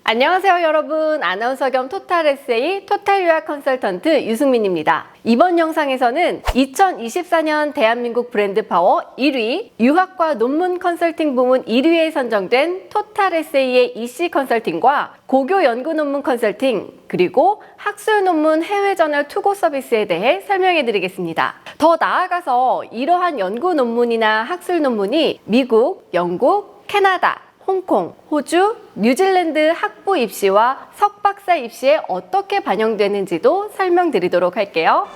안녕하세요 여러분. 아나운서 겸 토탈 에세이 토탈 유학 컨설턴트 유승민입니다. 이번 영상에서는 2024년 대한민국 브랜드 파워 1위 유학과 논문 컨설팅 부문 1위에 선정된 토탈 에세이의 EC 컨설팅과 고교 연구 논문 컨설팅 그리고 학술 논문 해외 저널 투고 서비스에 대해 설명해 드리겠습니다. 더 나아가서 이러한 연구 논문이나 학술 논문이 미국, 영국, 캐나다, 홍콩, 호주, 뉴질랜드 학부 입시와 석박사 입시에 어떻게 반영되는지도 설명드리도록 할게요.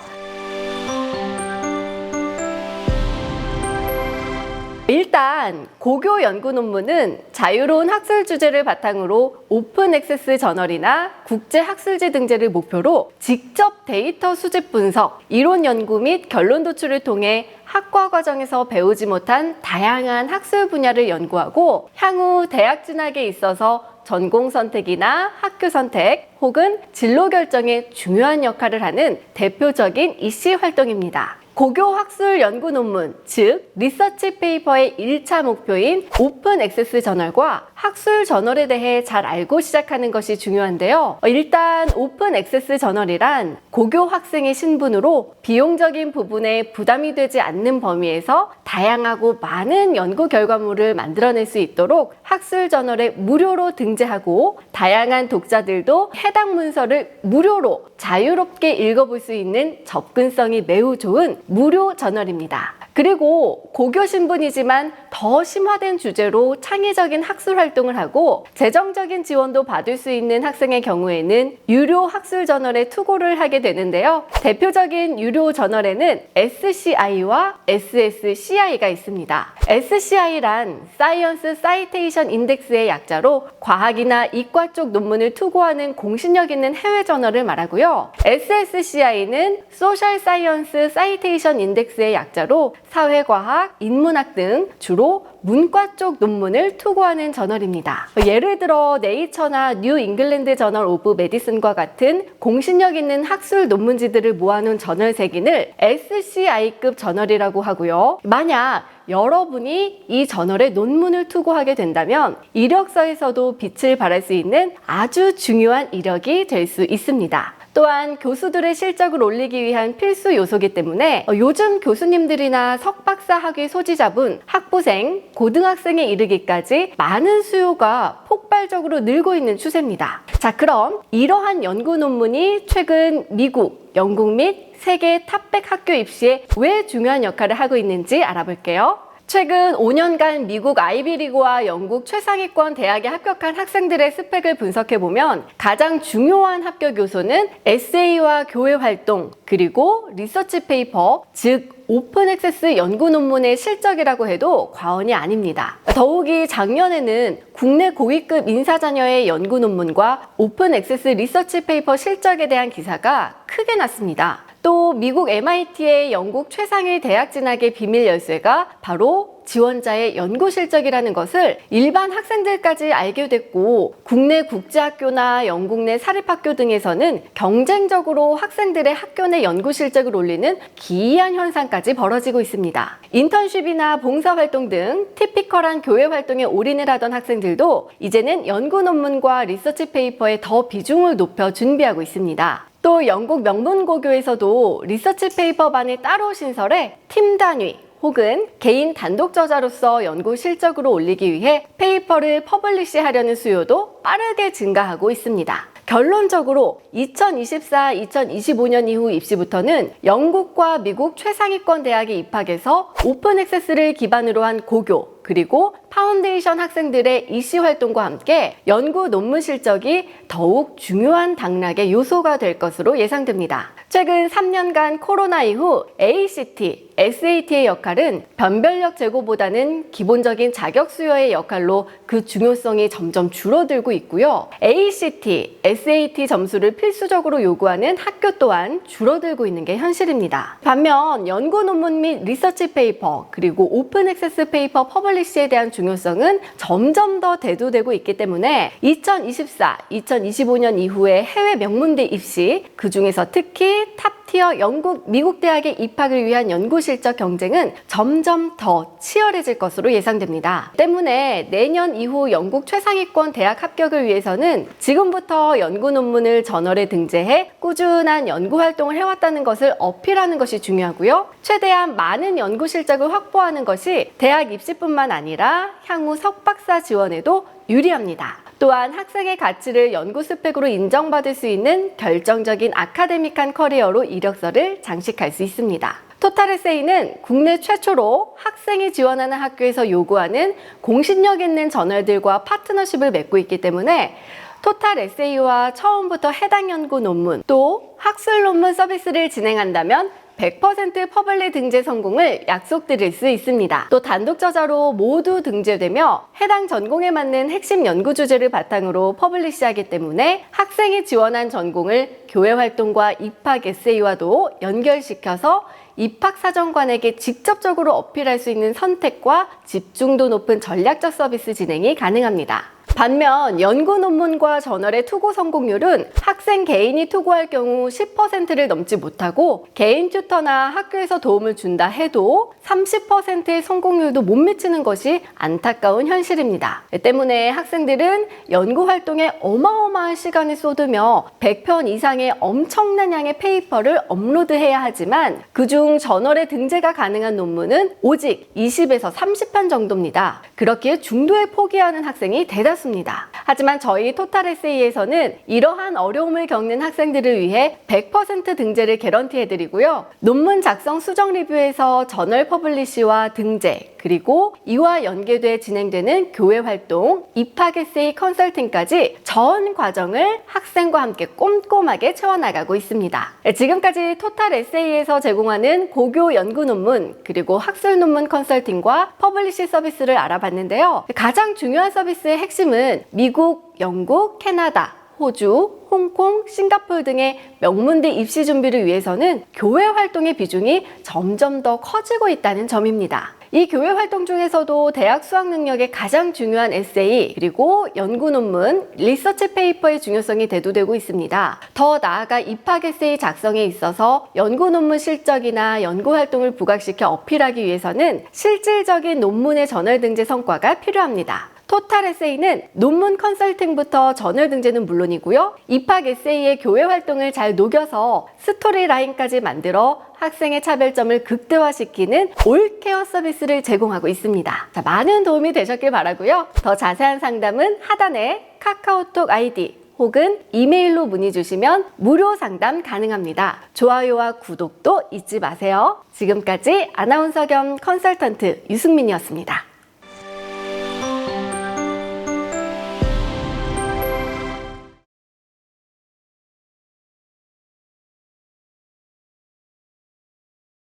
일단 고교 연구 논문은 자유로운 학술 주제를 바탕으로 오픈 액세스 저널이나 국제 학술지 등재를 목표로 직접 데이터 수집 분석, 이론 연구 및 결론 도출을 통해 학과 과정에서 배우지 못한 다양한 학술 분야를 연구하고 향후 대학 진학에 있어서 전공 선택이나 학교 선택 혹은 진로 결정에 중요한 역할을 하는 대표적인 EC 활동입니다. 고교 학술 연구 논문, 즉 리서치 페이퍼의 1차 목표인 오픈 액세스 저널과 학술 저널에 대해 잘 알고 시작하는 것이 중요한데요. 일단 오픈 액세스 저널이란 고교 학생의 신분으로 비용적인 부분에 부담이 되지 않는 범위에서 다양하고 많은 연구 결과물을 만들어낼 수 있도록 학술 저널에 무료로 등재하고 다양한 독자들도 해당 문서를 무료로 자유롭게 읽어볼 수 있는 접근성이 매우 좋은 무료 저널입니다. 그리고 고교 신분이지만 더 심화된 주제로 창의적인 학술 활동을 하고 재정적인 지원도 받을 수 있는 학생의 경우에는 유료 학술 저널에 투고를 하게 되는데요. 대표적인 유료 저널에는 SCI와 SSCI가 있습니다. SCI란 사이언스 사이테이션 인덱스의 약자로 과학이나 이과 쪽 논문을 투고하는 공신력 있는 해외 저널을 말하고요. SSCI는 소셜 사이언스 사이테이션 인덱스의 약자로 사회과학, 인문학 등 주로 문과 쪽 논문을 투고하는 저널입니다. 예를 들어 네이처나 뉴 잉글랜드 저널 오브 메디슨과 같은 공신력 있는 학술 논문지들을 모아놓은 저널 세기를 SCI급 저널이라고 하고요. 만약 여러분이 이 저널에 논문을 투고하게 된다면 이력서에서도 빛을 발할 수 있는 아주 중요한 이력이 될 수 있습니다. 또한 교수들의 실적을 올리기 위한 필수 요소이기 때문에 요즘 교수님들이나 석박사 학위 소지자분, 학부생, 고등학생에 이르기까지 많은 수요가 폭발적으로 늘고 있는 추세입니다. 자, 그럼 이러한 연구 논문이 최근 미국, 영국 및 세계 탑100 학교 입시에 왜 중요한 역할을 하고 있는지 알아볼게요. 최근 5년간 미국 아이비리그와 영국 최상위권 대학에 합격한 학생들의 스펙을 분석해보면 가장 중요한 합격 요소는 에세이와 교회 활동, 그리고 리서치 페이퍼, 즉 오픈 액세스 연구 논문의 실적이라고 해도 과언이 아닙니다. 더욱이 작년에는 국내 고위급 인사 자녀의 연구 논문과 오픈 액세스 리서치 페이퍼 실적에 대한 기사가 크게 났습니다. 또 미국 MIT의 영국 최상위 대학 진학의 비밀 열쇠가 바로 지원자의 연구 실적이라는 것을 일반 학생들까지 알게 됐고 국내 국제학교나 영국 내 사립학교 등에서는 경쟁적으로 학생들의 학교 내 연구 실적을 올리는 기이한 현상까지 벌어지고 있습니다. 인턴십이나 봉사활동 등 티피컬한 교회 활동에 올인을 하던 학생들도 이제는 연구 논문과 리서치 페이퍼에 더 비중을 높여 준비하고 있습니다. 또 영국 명문고교에서도 리서치 페이퍼반을 따로 신설해 팀 단위 혹은 개인 단독 저자로서 연구 실적으로 올리기 위해 페이퍼를 퍼블리시하려는 수요도 빠르게 증가하고 있습니다. 결론적으로 2024-2025년 이후 입시부터는 영국과 미국 최상위권 대학에 입학해서 오픈 액세스를 기반으로 한 고교 그리고 파운데이션 학생들의 EC 활동과 함께 연구 논문 실적이 더욱 중요한 당락의 요소가 될 것으로 예상됩니다. 최근 3년간 코로나 이후 ACT, SAT의 역할은 변별력 제고보다는 기본적인 자격 수여의 역할로 그 중요성이 점점 줄어들고 있고요. ACT, SAT 점수를 필수적으로 요구하는 학교 또한 줄어들고 있는 게 현실입니다. 반면 연구 논문 및 리서치 페이퍼 그리고 오픈 액세스 페이퍼 퍼블리시에 대한 중요성은 점점 더 대두되고 있기 때문에 2024, 2025년 이후에 해외 명문대 입시, 그 중에서 특히 탑 탑티어 영국, 미국 대학의 입학을 위한 연구 실적 경쟁은 점점 더 치열해질 것으로 예상됩니다. 때문에 내년 이후 영국 최상위권 대학 합격을 위해서는 지금부터 연구 논문을 저널에 등재해 꾸준한 연구 활동을 해왔다는 것을 어필하는 것이 중요하고요. 최대한 많은 연구 실적을 확보하는 것이 대학 입시뿐만 아니라 향후 석박사 지원에도 유리합니다. 또한 학생의 가치를 연구 스펙으로 인정받을 수 있는 결정적인 아카데믹한 커리어로 이력서를 장식할 수 있습니다. 토탈 에세이는 국내 최초로 학생이 지원하는 학교에서 요구하는 공신력 있는 저널들과 파트너십을 맺고 있기 때문에 토탈 에세이와 처음부터 해당 연구 논문 또 학술 논문 서비스를 진행한다면 100% 퍼블릭 등재 성공을 약속드릴 수 있습니다. 또 단독 저자로 모두 등재되며 해당 전공에 맞는 핵심 연구 주제를 바탕으로 퍼블리시하기 때문에 학생이 지원한 전공을 교회 활동과 입학 에세이와도 연결시켜서 입학사정관에게 직접적으로 어필할 수 있는 선택과 집중도 높은 전략적 서비스 진행이 가능합니다. 반면 연구 논문과 저널의 투고 성공률은 학생 개인이 투고할 경우 10%를 넘지 못하고 개인 튜터나 학교에서 도움을 준다 해도 30%의 성공률도 못 미치는 것이 안타까운 현실입니다. 때문에 학생들은 연구 활동에 어마어마한 시간을 쏟으며 100편 이상의 엄청난 양의 페이퍼를 업로드해야 하지만 그중 저널에 등재가 가능한 논문은 오직 20에서 30편 정도입니다. 그렇기에 중도에 포기하는 학생이 대다수입니다. 하지만 저희 토탈 에세이에서는 이러한 어려움을 겪는 학생들을 위해 100% 등재를 개런티해드리고요. 논문 작성 수정 리뷰에서 저널 퍼블리시와 등재, 그리고 이와 연계돼 진행되는 교회 활동, 입학 에세이 컨설팅까지 전 과정을 학생과 함께 꼼꼼하게 채워나가고 있습니다. 지금까지 토탈 에세이에서 제공하는 고교 연구 논문, 그리고 학술 논문 컨설팅과 퍼블리시 서비스를 알아봤는데요. 가장 중요한 서비스의 핵심은 미국, 영국, 캐나다, 호주, 홍콩, 싱가포르 등의 명문대 입시 준비를 위해서는 교회 활동의 비중이 점점 더 커지고 있다는 점입니다. 이 교회 활동 중에서도 대학 수학 능력의 가장 중요한 에세이, 그리고 연구 논문, 리서치 페이퍼의 중요성이 대두되고 있습니다. 더 나아가 입학 에세이 작성에 있어서 연구 논문 실적이나 연구 활동을 부각시켜 어필하기 위해서는 실질적인 논문의 저널 등재 성과가 필요합니다. 토탈 에세이는 논문 컨설팅부터 저널 등재는 물론이고요. 입학 에세이의 교회 활동을 잘 녹여서 스토리 라인까지 만들어 학생의 차별점을 극대화시키는 올케어 서비스를 제공하고 있습니다. 자, 많은 도움이 되셨길 바라고요. 더 자세한 상담은 하단에 카카오톡 아이디 혹은 이메일로 문의 주시면 무료 상담 가능합니다. 좋아요와 구독도 잊지 마세요. 지금까지 아나운서 겸 컨설턴트 유승민이었습니다.